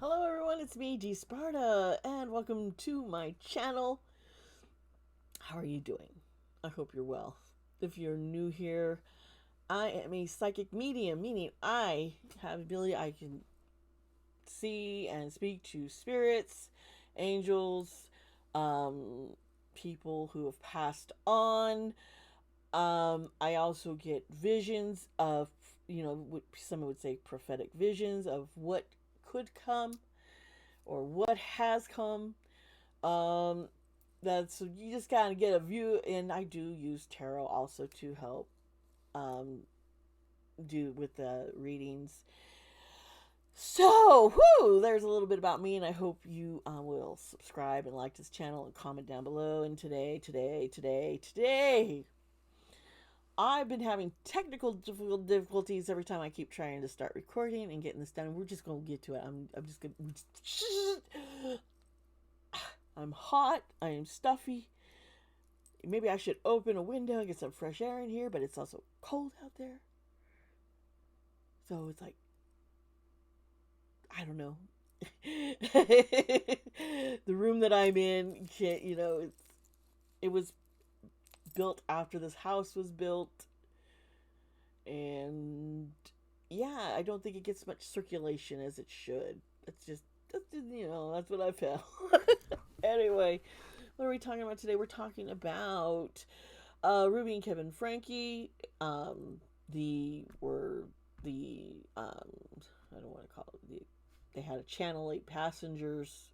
Hello everyone, it's me, Sparta, and welcome to my channel. How are you doing? I hope you're well. If you're new here, I am a psychic medium, meaning I have ability I can see and speak to spirits, angels, um, people who have passed on. I also get visions of, what some would say prophetic visions of what could come or what has come. Um, that's you just kind of get a view, and I do use tarot also to help um, do with the readings. So, whoo, there's a little bit about me, and I hope you will subscribe and like this channel and comment down below. And today, I've been having technical difficulties every time I keep trying to start recording and getting this done. We're just gonna get to it. I'm just gonna. I'm hot. I am stuffy. Maybe I should open a window and get some fresh air in here, but it's also cold out there. So it's like, I don't know. The room that I'm in, it was built after this house was built. And yeah, I don't think it gets much circulation as it should. That's what I felt. Anyway, what are we talking about today? We're talking about Ruby and Kevin Franke. I don't want to call it they had a Channel 8 passengers.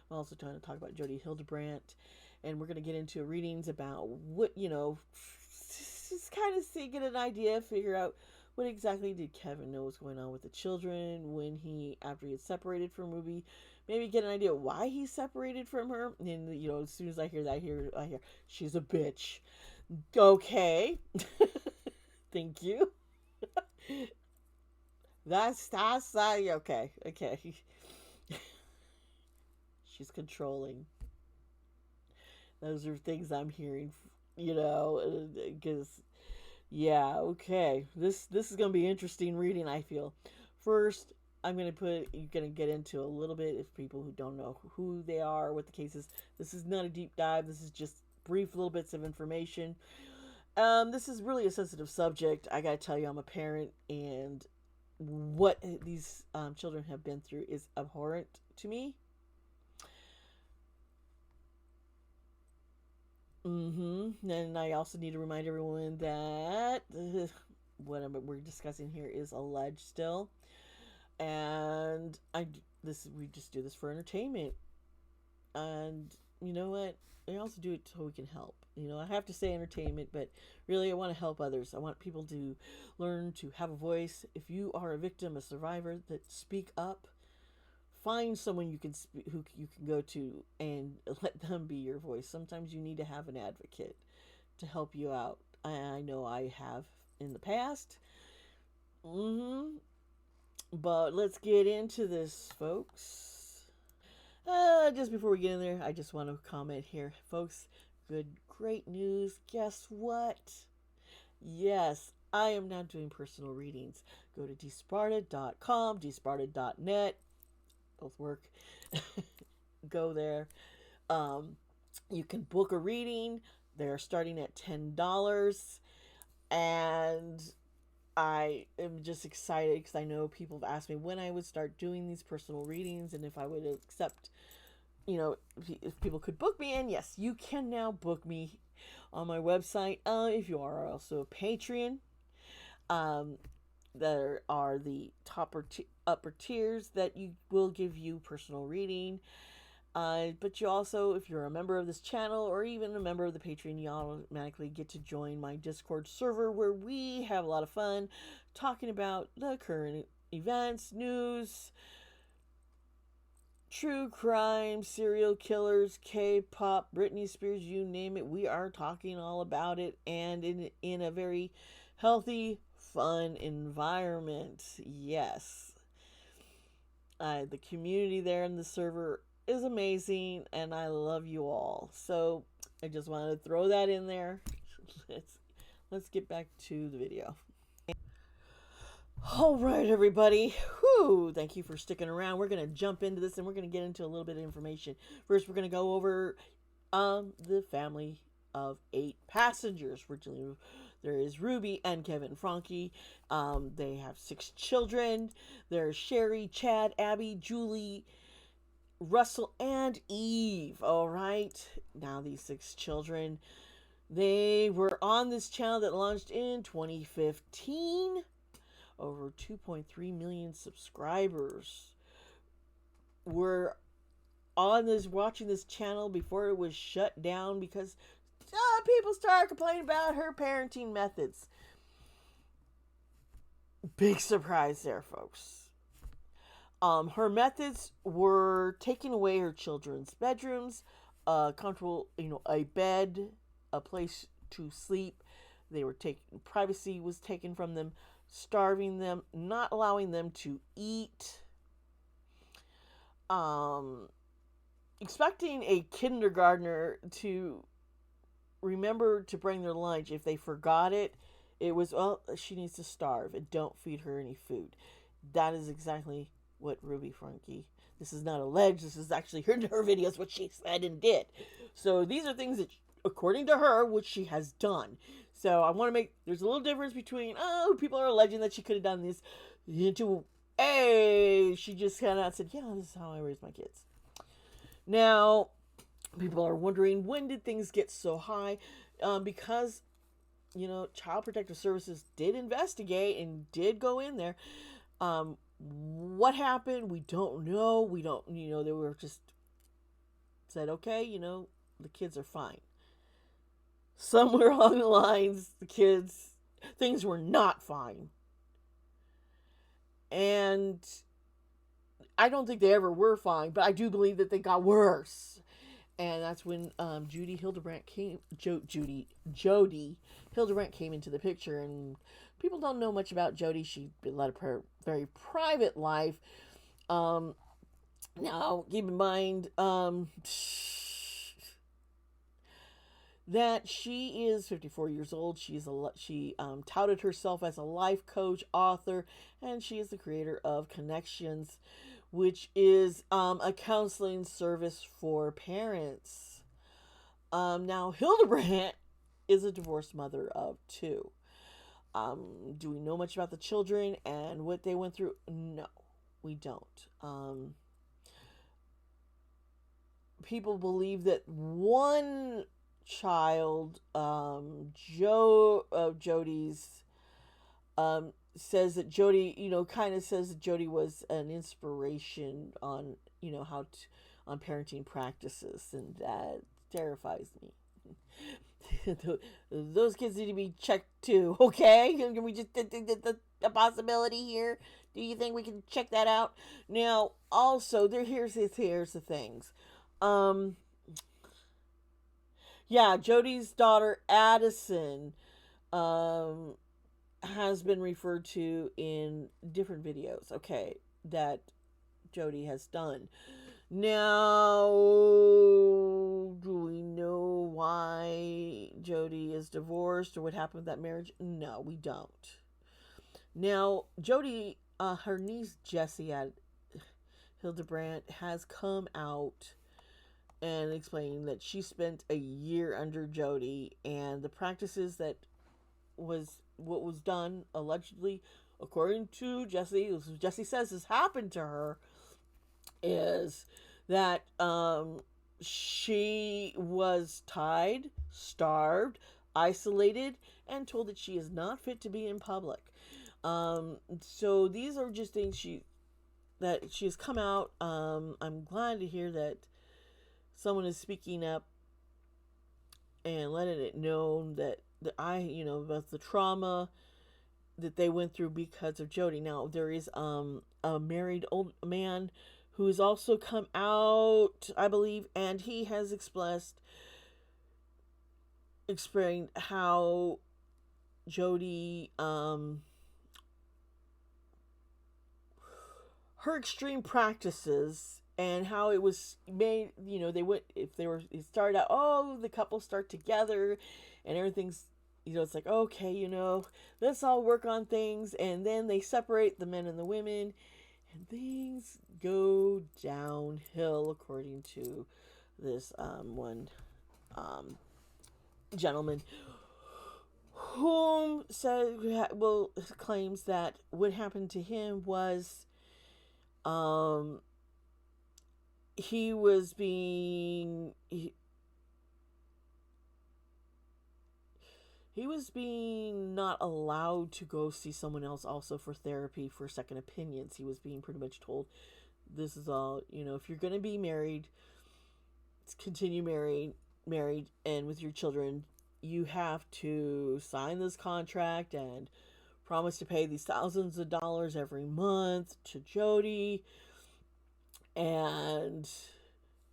I'm also trying to talk about Jodi Hildebrandt, and we're going to get into readings about what just kind of see, get an idea, figure out what exactly did Kevin know was going on with the children when after he had separated from Ruby. Maybe get an idea why he separated from her. And as soon as I hear that, I hear she's a bitch. Okay, thank you. That's okay. Okay, she's controlling. Those are things I'm hearing. Because yeah, okay. This is gonna be interesting reading, I feel. First, you're gonna get into a little bit if people who don't know who they are, what the case is. This is not a deep dive, this is just brief little bits of information. This is really a sensitive subject. I gotta tell you, I'm a parent, and what these children have been through is abhorrent to me. And I also need to remind everyone that what we're discussing here is alleged still, and we just do this for entertainment, and you know what? I also do it so we can help. I have to say entertainment, but really I want to help others. I want people to learn to have a voice. If you are a victim, a survivor, that speak up. Find someone who you can go to and let them be your voice. Sometimes you need to have an advocate to help you out. I know I have in the past. Mm-hmm. But let's get into this, folks. Just before we get in there, I just want to comment here, folks. Great news. Guess what? Yes, I am now doing personal readings. Go to dsparta.com, dsparta.net. Both work. Go there. Um, you can book a reading. They're starting at $10. And I am just excited because I know people have asked me when I would start doing these personal readings and if I would accept, if people could book me. And yes, you can now book me on my website. If you are also a Patreon, there are the upper tiers that you will give you personal reading. But you also, if you're a member of this channel or even a member of the Patreon, you automatically get to join my Discord server where we have a lot of fun talking about the current events, news, true crime, serial killers, K-pop, Britney Spears, you name it. We are talking all about it, and in a very healthy, fun environment. Yes. The community there in the server is amazing, and I love you all. So I just wanted to throw that in there. Let's get back to the video. All right, everybody. Whew, thank you for sticking around. We're going to jump into this and we're going to get into a little bit of information. First, we're going to go over the family of 8 passengers. There is Ruby and Kevin Franke. They have 6 children. There's Sherry, Chad, Abby, Julie, Russell, and Eve. All right. Now, these 6 children, they were on this channel that launched in 2015. Over 2.3 million subscribers were on this, watching this channel before it was shut down because people started complaining about her parenting methods. Big surprise there, folks. Her methods were taking away her children's bedrooms, comfortable, a bed, a place to sleep. They were taken, privacy was taken from them, starving them, not allowing them to eat, expecting a kindergartner to remember to bring their lunch. If they forgot it, it was, well, she needs to starve and don't feed her any food. That is exactly what Ruby Franke, this is not alleged, this is actually her videos, what she said and did. So these are things that, according to her, which she has done. So I want to make, there's a little difference between, people are alleging that she could have done this, into, she just kind of said, yeah, this is how I raise my kids. Now, people are wondering, when did things get so high? Because, Child Protective Services did investigate and did go in there. What happened? We don't know. We don't, they were just said, okay, the kids are fine. Somewhere along the lines, things were not fine. And I don't think they ever were fine, but I do believe that they got worse. And that's when Jodi Hildebrandt Jodi Hildebrandt came into the picture. And people don't know much about Jodi. She led a very private life. Now, keep in mind, that she is 54 years old. She touted herself as a life coach, author, and she is the creator of Connections, which is a counseling service for parents. Now, Hildebrant is a divorced mother of 2. Do we know much about the children and what they went through? No, we don't. People believe that one child, Jodi's, says that Jodi, kind of says that Jodi was an inspiration on, on parenting practices, and that terrifies me. Those kids need to be checked too, okay? Can we just, a possibility here? Do you think we can check that out? Now, also, here's the things. Yeah, Jodi's daughter Addison has been referred to in different videos, okay, that Jodi has done. Now, do we know why Jodi is divorced or what happened with that marriage? No, we don't. Now, Jodi, her niece Jessie Hildebrandt has come out and explaining that she spent a year under Jodi, and the practices that what was done allegedly, according to Jessie, Jessie says has happened to her, is that she was tied, starved, isolated, and told that she is not fit to be in public. So these are just things that she has come out. I'm glad to hear that someone is speaking up and letting it known that about the trauma that they went through because of Jodi. Now, there is a married old man who has also come out, I believe, and he has explained how Jodi, her extreme practices and how it was made, it started out, the couple start together and everything's it's like, okay, let's all work on things. And then they separate the men and the women, and things go downhill, according to this one um, gentleman, whom claims that what happened to him was um, he was being he was being not allowed to go see someone else also for therapy for second opinions. He was being pretty much told, this is all, if you're going to be married, continue married and with your children, you have to sign this contract and promise to pay these thousands of dollars every month to Jodi, and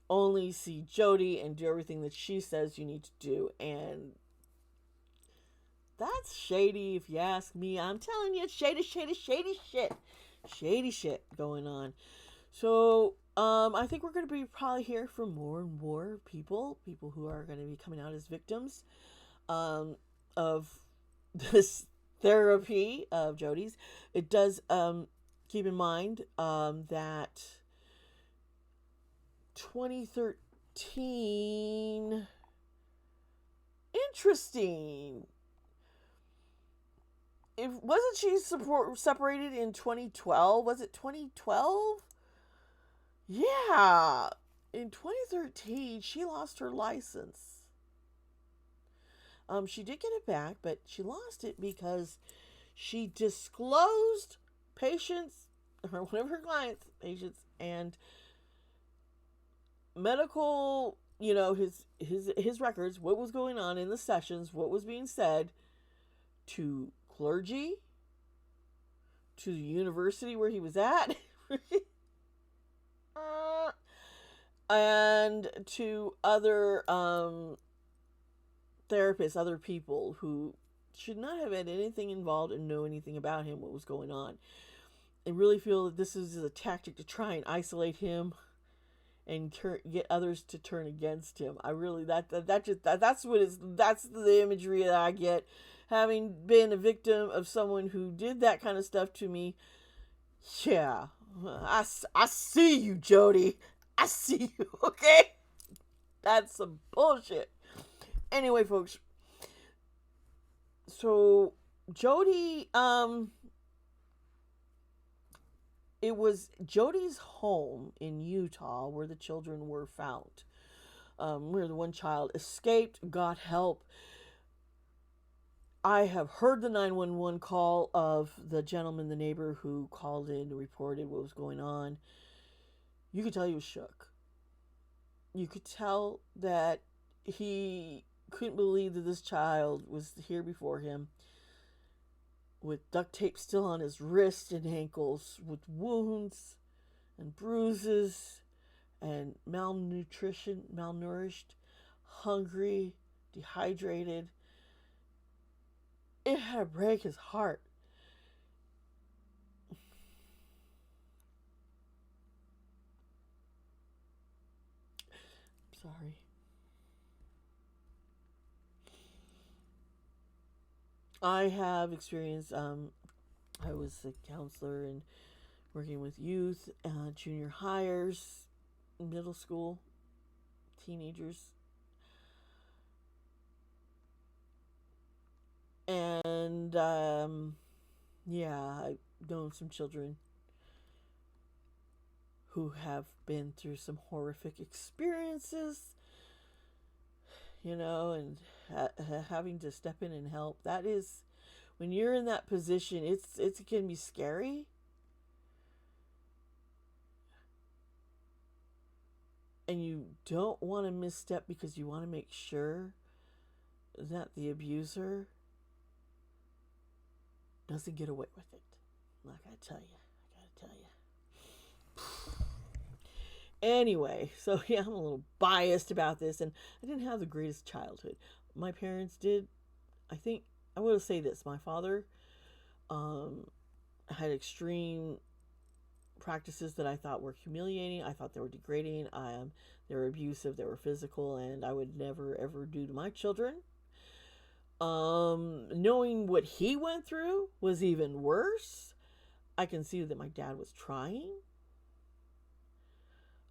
only see Jodi and do everything that she says you need to do. And that's shady, if you ask me. I'm telling you, shady shit going on. So I think we're going to be probably here for more and more people who are going to be coming out as victims of this therapy of Jodi's. It does keep in mind that 2013, interesting. Wasn't she separated in 2012? Was it 2012? Yeah. In 2013, she lost her license. She did get it back, but she lost it because she disclosed patients, or one of her clients, patients, and medical, his records, what was going on in the sessions, what was being said to clergy, to the university where he was at, and to other therapists, other people who should not have had anything involved and know anything about him, what was going on. I really feel that this is a tactic to try and isolate him and get others to turn against him. I really, that's the imagery that I get, having been a victim of someone who did that kind of stuff to me. Yeah, I see you, Jodi. I see you, okay? That's some bullshit. Anyway, folks, so Jodi, it was Jodi's home in Utah where the children were found, where the one child escaped, got help. I have heard the 911 call of the gentleman, the neighbor who called in and reported what was going on. You could tell he was shook. You could tell that he couldn't believe that this child was here before him, with duct tape still on his wrists and ankles, with wounds and bruises, and malnourished, hungry, dehydrated. It had to break his heart. Sorry. I have experienced, I was a counselor and working with youth, junior hires, middle school, teenagers. And, yeah, I've known some children who have been through some horrific experiences, and having to step in and help. That is, when you're in that position, it can be scary. And you don't want to misstep because you want to make sure that the abuser doesn't get away with it. I gotta tell you. Anyway, so yeah, I'm a little biased about this, and I didn't have the greatest childhood. My parents did. I think I will say this: my father had extreme practices that I thought were humiliating. I thought they were degrading. They were abusive. They were physical, and I would never ever do to my children. Knowing what he went through was even worse. I can see that my dad was trying.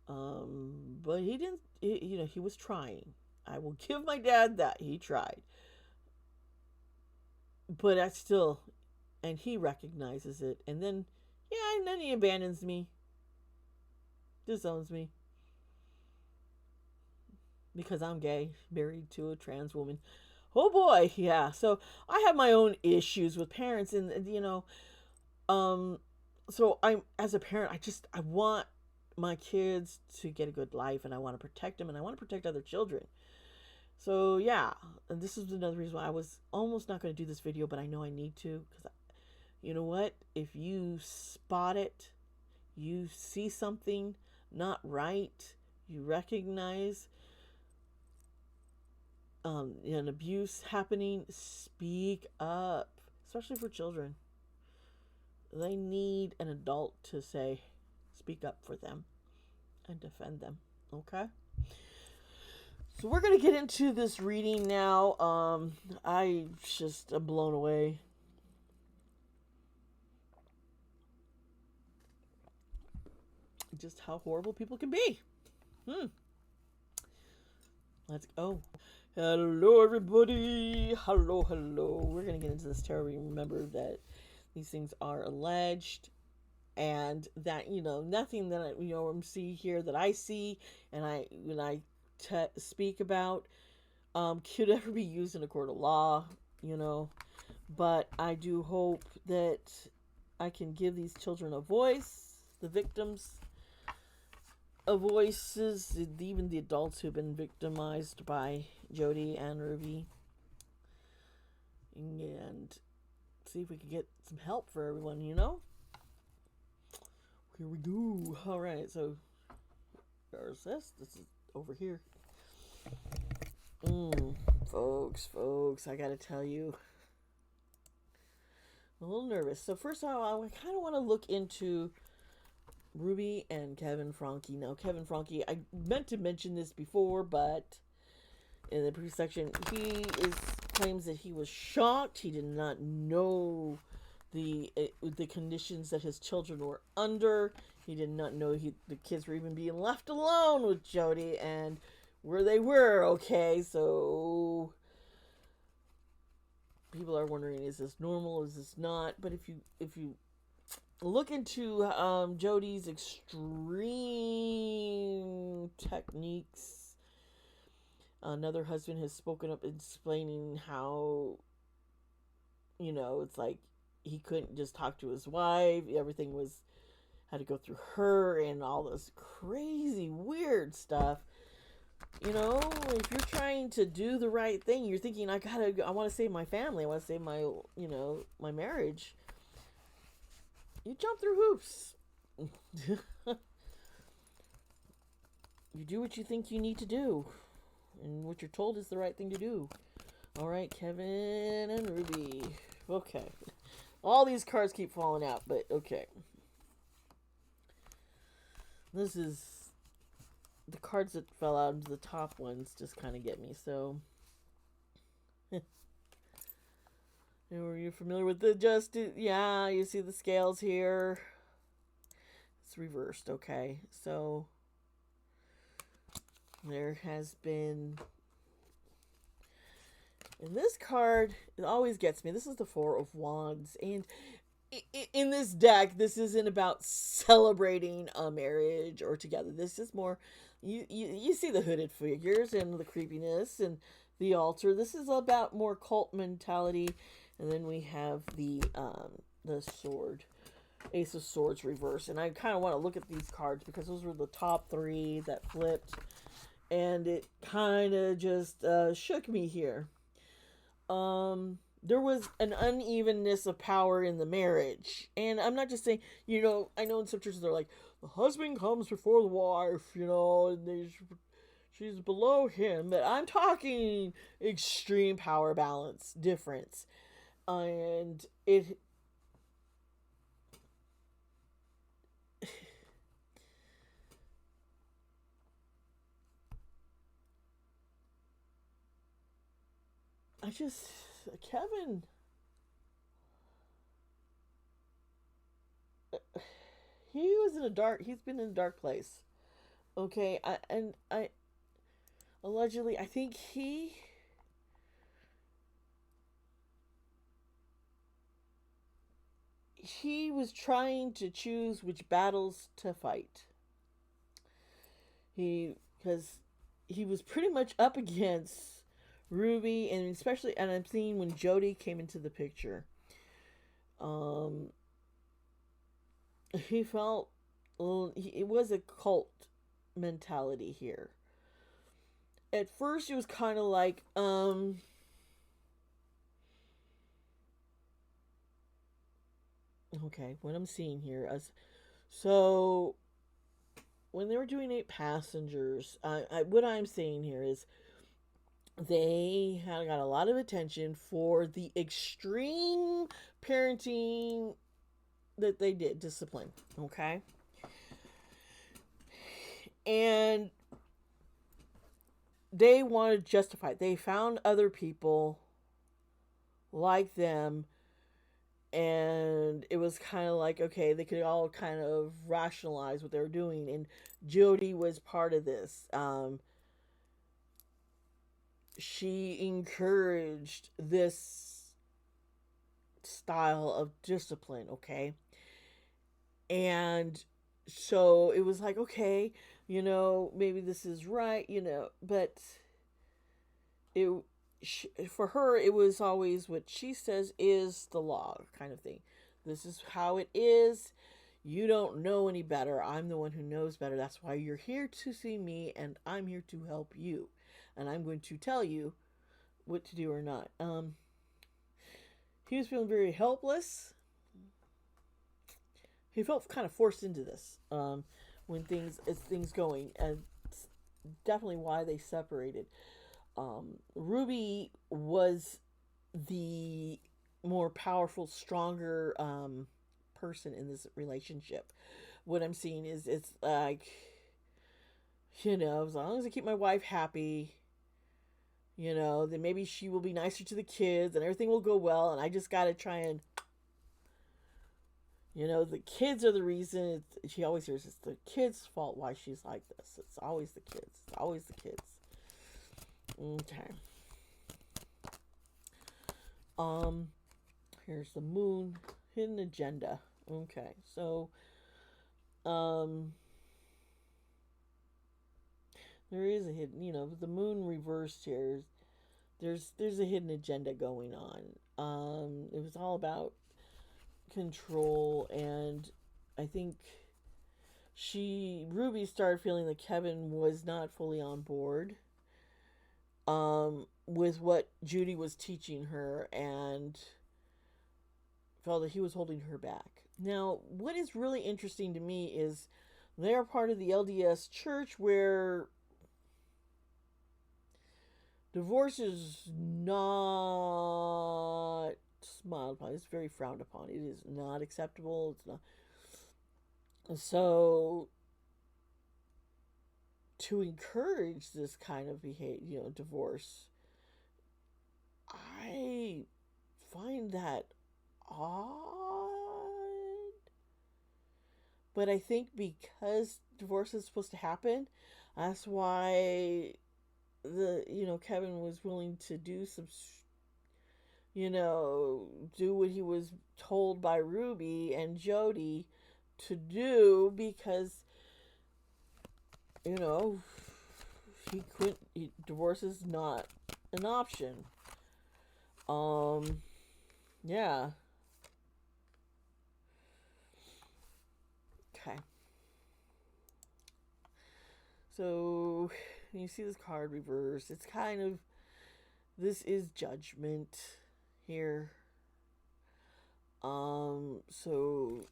But he didn't, he was trying. I will give my dad that. He tried. But I still, and he recognizes it. And then, yeah, and then he abandons me, disowns me. Because I'm gay, married to a trans woman. Oh boy, yeah. So I have my own issues with parents, and so I'm as a parent, I want my kids to get a good life, and I want to protect them, and I want to protect other children. So yeah, and this is another reason why I was almost not going to do this video, but I know I need to, because you know what? If you spot it, you see something not right, you recognize an abuse happening, speak up, especially for children. They need an adult to say, speak up for them and defend them. Okay? So we're going to get into this reading now. I just am blown away. Just how horrible people can be. Let's go. Hello, everybody. Hello. We're going to get into this tarot. Remember that these things are alleged, and that, nothing that I see here that I see and when I speak about could ever be used in a court of law, but I do hope that I can give these children a voice, the victims a voices, even the adults who've been victimized by Jodi and Ruby, and see if we can get some help for everyone, Here we go. All right, so there's this. This is over here. Folks, I gotta tell you, I'm a little nervous. So first of all, I kind of want to look into Ruby and Kevin Franke. Now, Kevin Franke, I meant to mention this before, but in the previous section, he claims that he was shocked. He did not know the conditions that his children were under. He did not know the kids were even being left alone with Jodi and where they were. Okay, so people are wondering, is this normal? Is this not? But if you look into Jodi's extreme techniques, another husband has spoken up explaining how, it's like he couldn't just talk to his wife. Everything had to go through her and all this crazy, weird stuff. If you're trying to do the right thing, you're thinking, I want to save my family. I want to save my, my marriage. You jump through hoops. You do what you think you need to do. And what you're told is the right thing to do. All right, Kevin and Ruby. Okay. All these cards keep falling out, but okay. This is... the cards that fell out, the top ones just kind of get me, so... Are you familiar with the justice? Yeah, you see the scales here. It's reversed, okay. So, there has been... and this card, it always gets me. This is the Four of Wands. And in this deck, this isn't about celebrating a marriage or together. This is more... You see the hooded figures and the creepiness and the altar. This is about more cult mentality. And then we have the sword, Ace of Swords reverse. And I kind of want to look at these cards because those were the top three that flipped. And it kind of just shook me here. There was an unevenness of power in the marriage. And I'm not just saying, I know in some churches they're like, the husband comes before the wife, and she's below him. But I'm talking extreme power balance difference. And it... Kevin, he's been in a dark place. Okay, I allegedly, I think he was trying to choose which battles to fight. Because he was pretty much up against Ruby, and especially, and I'm seeing when Jodi came into the picture, um, he felt, well, it was a cult mentality here. At first, it was kind of like, okay, what I'm seeing here is, so when they were doing 8 passengers, what I'm saying here is they had got a lot of attention for the extreme parenting that they did, discipline, okay? And they wanted to justify it. They found other people like them, and it was kind of like, okay, they could all kind of rationalize what they were doing, and Jodi was part of this. She encouraged this style of discipline, okay? And so it was like, okay, maybe this is right, but it for her, it was always what she says is the law kind of thing. This is how it is. You don't know any better. I'm the one who knows better. That's why you're here to see me, and I'm here to help you. And I'm going to tell you what to do or not. He was feeling very helpless. He felt kind of forced into this when things going, and definitely why they separated. Ruby was the more powerful, stronger person in this relationship. What I'm seeing is it's like, as long as I keep my wife happy, then maybe she will be nicer to the kids and everything will go well. And I just got to try and, the kids are the reason. She always hears it's the kids' fault why she's like this. It's always the kids. It's always the kids. Okay. Here's the moon, hidden agenda. Okay, so, there is a hidden, the moon reversed here. There's a hidden agenda going on. It was all about control, and I think Ruby started feeling that Kevin was not fully on board with what Jodi was teaching her, and felt that he was holding her back. Now, what is really interesting to me is they're part of the LDS church, where divorce is not smiled upon. It's very frowned upon. It is not acceptable. It's not. So, to encourage this kind of behavior, divorce, I find that odd. But I think because divorce is supposed to happen, that's why Kevin was willing to do some, do what he was told by Ruby and Jodi to do, because divorce is not an option. Yeah. Okay. So, you see this card reverse. It's kind of, this is judgment here. So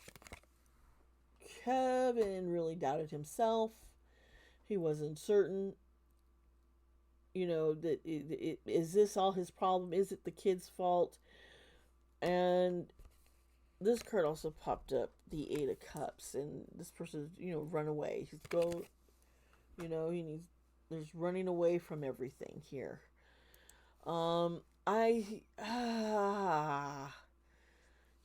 Kevin really doubted himself. He wasn't certain, that is this all his problem? Is it the kid's fault? And this card also popped up, the Eight of Cups, and this person's, run away. He's he needs, there's running away from everything here. I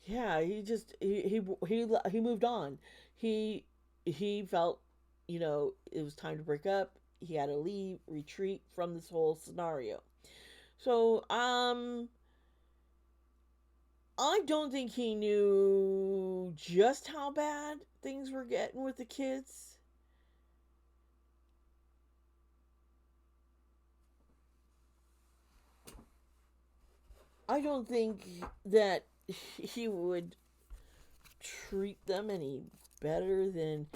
yeah, he moved on. He he felt, it was time to break up. He had to leave, retreat from this whole scenario. So, I don't think he knew just how bad things were getting with the kids. I don't think that he would treat them any better than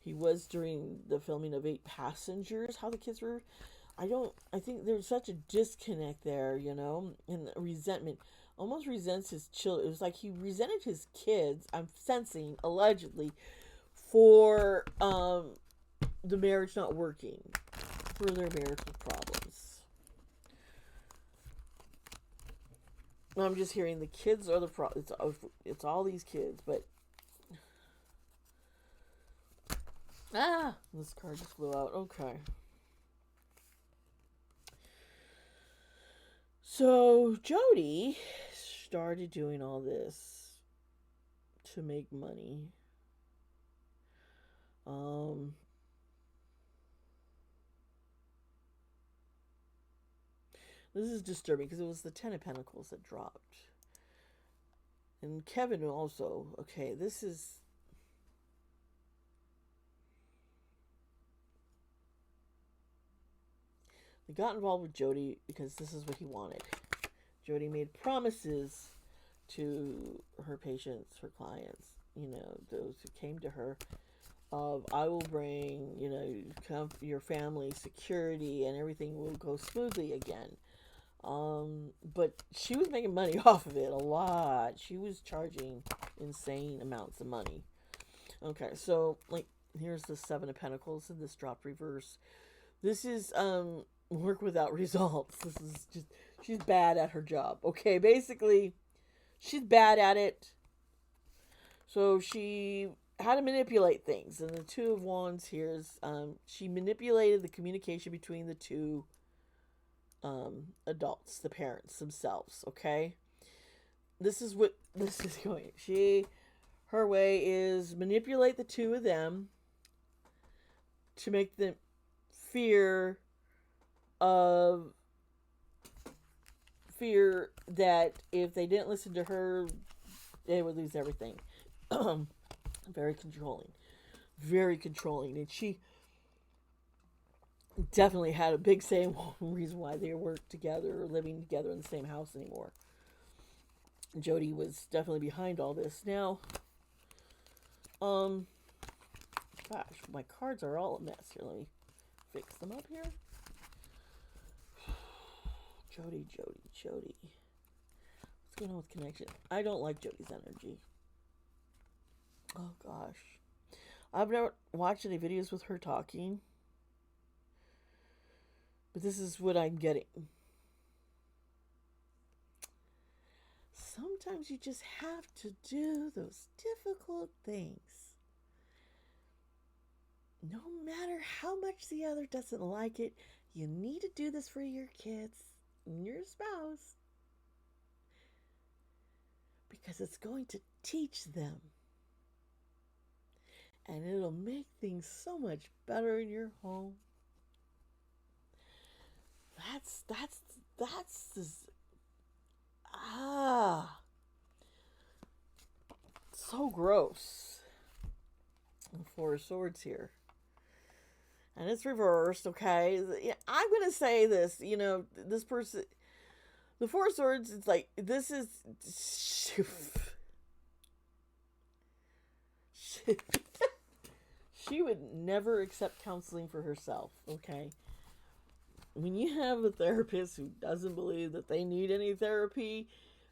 he was during the filming of Eight Passengers. How the kids were, I think there's such a disconnect there, and resentment. Almost resents his children. It was like he resented his kids. I'm sensing allegedly for the marriage not working, for their marital problems. I'm just hearing the kids are the problem. It's all these kids, but this card just flew out. Okay. So Jodi started doing all this to make money. This is disturbing because it was the Ten of Pentacles that dropped. And Kevin also. Okay, this is. He got involved with Jodi because this is what he wanted. Jodi made promises to her patients, her clients, those who came to her, of I will bring, your family security and everything will go smoothly again. But she was making money off of it, a lot. She was charging insane amounts of money. Okay, so here's the Seven of Pentacles and this dropped reverse. This is work without results. This is just, she's bad at her job. Okay, basically, she's bad at it. So she had to manipulate things. And the Two of Wands here is, she manipulated the communication between the two adults, the parents themselves. Okay, this is what this is going. Her way is manipulate the two of them to make them fear that if they didn't listen to her, they would lose everything. Very controlling. Very controlling. And she definitely had a big say in one reason why they weren't together or living together in the same house anymore. Jodi was definitely behind all this. Now, gosh, my cards are all a mess here. Let me fix them up here. Jodi. What's going on with connection? I don't like Jodi's energy. Oh, gosh. I've never watched any videos with her talking. But this is what I'm getting. Sometimes you just have to do those difficult things. No matter how much the other doesn't like it, you need to do this for your kids and your spouse. Because it's going to teach them. And it'll make things so much better in your home. That's this, so gross. Four of Swords here. And it's reversed, okay? I'm going to say this, this person, the Four of Swords, it's like, this is, she would never accept counseling for herself, okay? When you have a therapist who doesn't believe that they need any therapy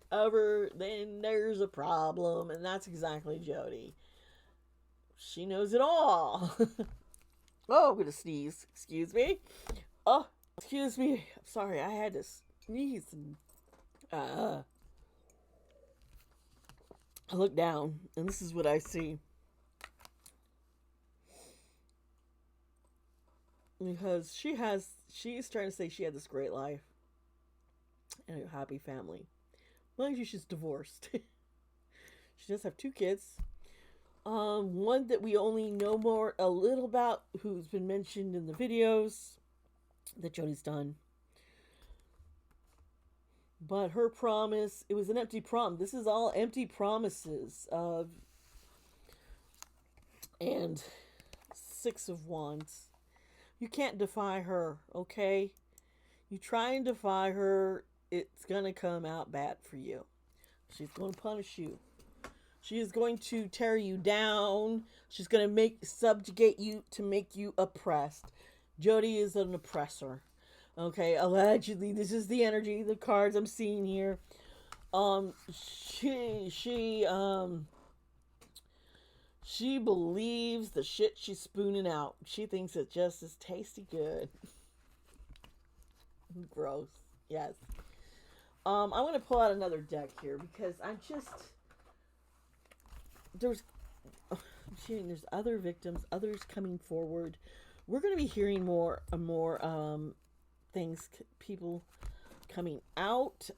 ever, then there's a problem, and that's exactly Jodi. She knows it all. Oh, I'm gonna sneeze. Excuse me. Oh, excuse me. I'm sorry, I had to sneeze. I look down, and this is what I see. Because she's trying to say she had this great life. and a happy family. Mind you, she's divorced. She does have 2 kids. One that we only know more a little about, who's been mentioned in the videos that Jodie's done. But her promise, it was an empty promise. This is all empty promises of, and 6 of Wands. You can't defy her, okay? You try and defy her, it's gonna come out bad for you. She's going to punish you. She is going to tear you down. She's going to subjugate you to make you oppressed. Jodi is an oppressor. Okay, allegedly, this is the energy, the cards I'm seeing here. She believes the shit she's spooning out. She thinks it just is tasty good. Gross. Yes. I'm going to pull out another deck here because there's other victims, others coming forward. We're going to be hearing more things, people coming out.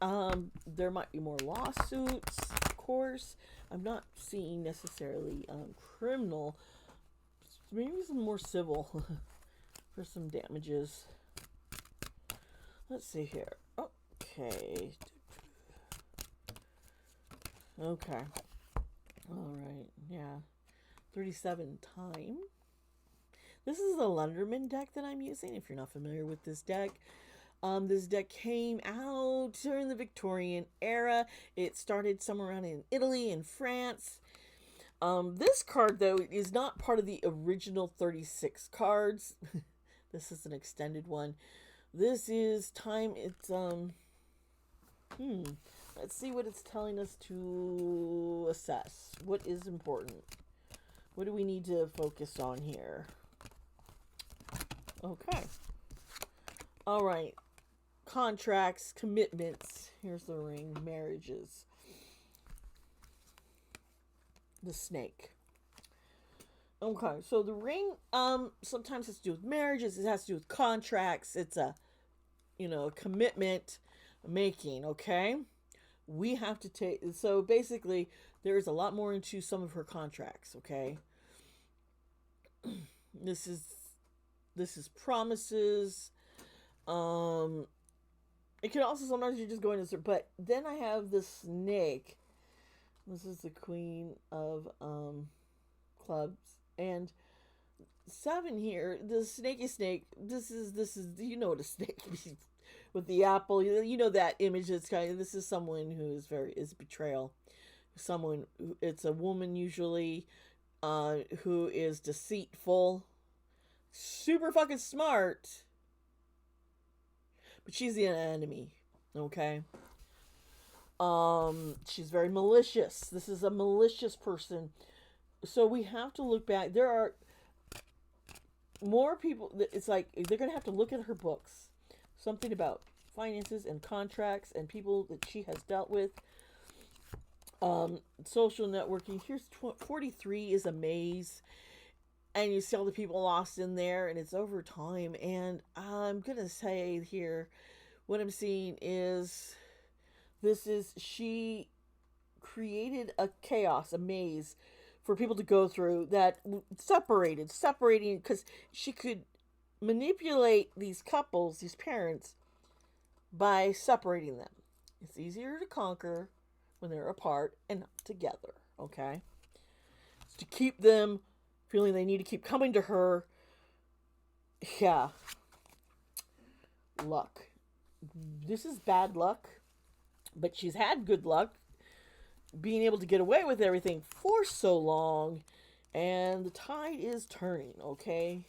There might be more lawsuits, of course. I'm not seeing necessarily criminal. Maybe some more civil for some damages. Let's see here. Okay. Okay. All right. Yeah. 37 time. This is the Lenderman deck that I'm using, if you're not familiar with this deck. This deck came out during the Victorian era. It started somewhere around in Italy and France. This card, though, is not part of the original 36 cards. This is an extended one. This is time. It's, let's see what it's telling us to assess. What is important? What do we need to focus on here? Okay. All right. Contracts, commitments. Here's the ring. Marriages. The snake. Okay, so the ring sometimes has to do with marriages. It has to do with contracts. It's a commitment making, okay? We have to take, so basically there's a lot more into some of her contracts, okay? This is promises. It can also, sometimes you're just going to, but then I have the snake. This is the Queen of Clubs, and 7 here. The snaky snake. This is you know what a snake is with the apple. You know that image. It's kind of, this is someone who is betrayal. Someone, it's a woman usually, who is deceitful, super fucking smart, but she's the enemy. Okay. She's very malicious. This is a malicious person. So we have to look back. There are more people. It's like they're going to have to look at her books. Something about finances and contracts and people that she has dealt with. Social networking. Here's 43 is a maze. And you see all the people lost in there. And it's over time. And I'm going to say here, what I'm seeing is, she created a chaos, a maze for people to go through that separating, because she could manipulate these couples, these parents, by separating them. It's easier to conquer when they're apart and not together, okay? It's to keep them feeling they need to keep coming to her. Yeah. Luck. This is bad luck. But she's had good luck being able to get away with everything for so long. And the tide is turning, okay?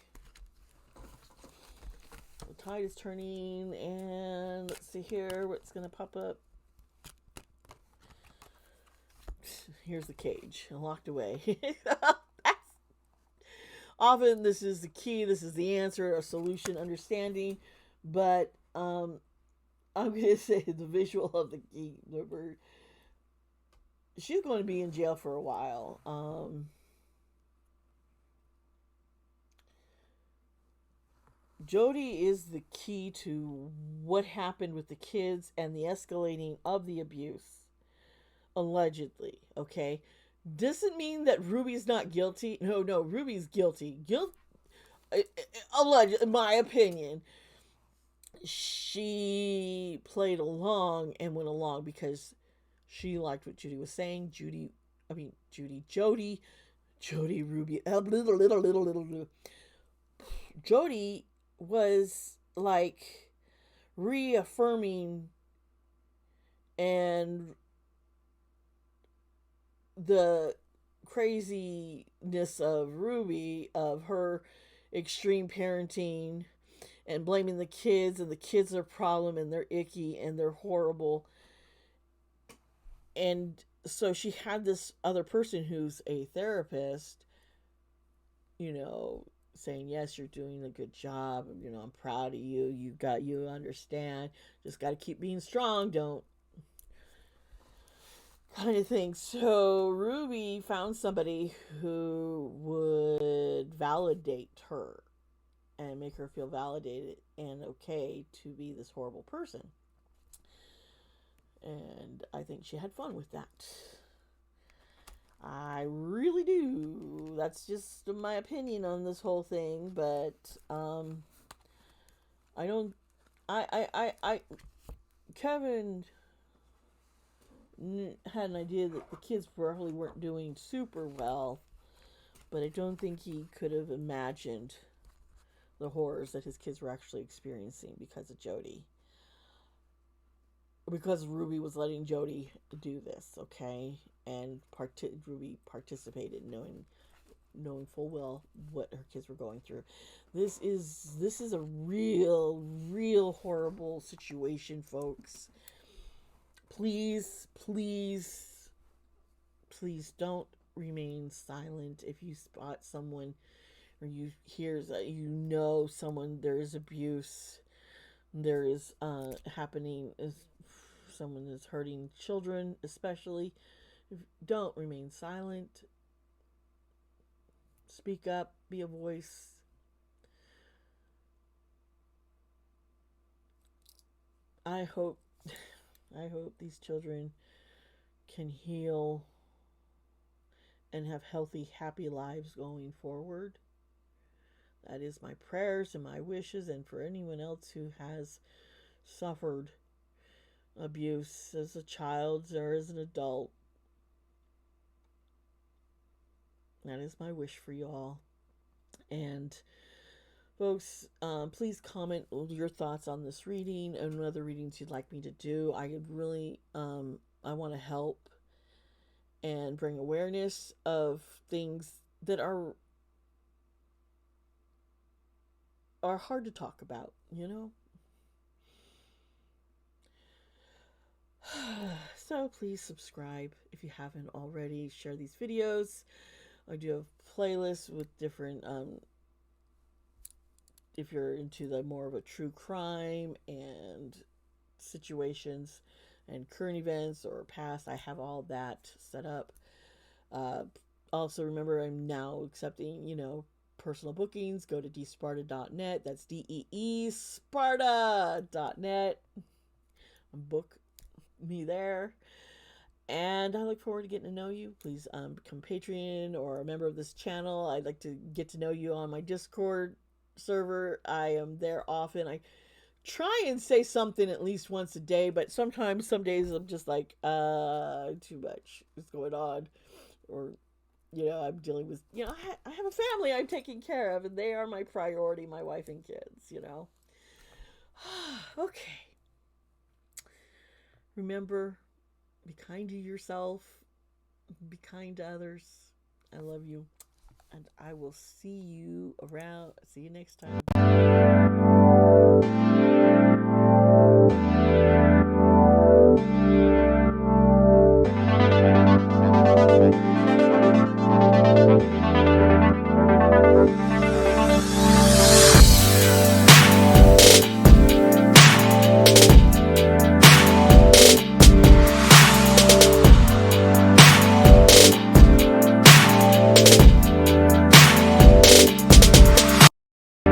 The tide is turning. And let's see here what's going to pop up. Here's the cage. Locked away. Often this is the key. This is the answer, a solution, understanding. But, I'm going to say the visual of the key, the bird. She's going to be in jail for a while. Jodi is the key to what happened with the kids and the escalating of the abuse, allegedly. Okay, doesn't mean that Ruby's not guilty. No, no, Ruby's guilty. Alleged, in my opinion, she played along and went along because she liked what Judy was saying. Jodi, Ruby, Jodi was like reaffirming and the craziness of Ruby, of her extreme parenting and blaming the kids, and the kids are a problem and they're icky and they're horrible. And so she had this other person who's a therapist, you know, saying, yes, you're doing a good job. You know, I'm proud of you. You understand. Just got to keep being strong. Don't kind of thing. So Ruby found somebody who would validate her and make her feel validated and okay to be this horrible person. And I think she had fun with that. I really do. That's just my opinion on this whole thing, but I don't. Kevin had an idea that the kids probably weren't doing super well, but I don't think he could have imagined the horrors that his kids were actually experiencing because of Jodi. Because Ruby was letting Jodi do this, okay? And Ruby participated, knowing full well what her kids were going through. This is a real horrible situation, folks. Please don't remain silent if you spot someone or you hear someone, there is abuse, there is happening, someone is hurting children, especially. Don't remain silent. Speak up, be a voice. I hope these children can heal and have healthy, happy lives going forward. That is my prayers and my wishes, and for anyone else who has suffered abuse as a child or as an adult. That is my wish for you all. And folks, please comment your thoughts on this reading and other readings you'd like me to do. I would really, I want to help and bring awareness of things that are hard to talk about, you know? So please subscribe if you haven't already. Share these videos. I do have playlists with different, if you're into the more of a true crime and situations and current events or past, I have all that set up. Also remember, I'm now accepting, personal bookings. Go to dsparta.net. That's DEE Sparta.net. Book me there. And I look forward to getting to know you. Please become a Patreon or a member of this channel. I'd like to get to know you on my Discord server. I am there often. I try and say something at least once a day, but sometimes, some days I'm just like, too much is going on. Or, I'm dealing with, I have a family I'm taking care of, and they are my priority, my wife and kids, Okay. Remember, be kind to yourself. Be kind to others. I love you. And I will see you next time.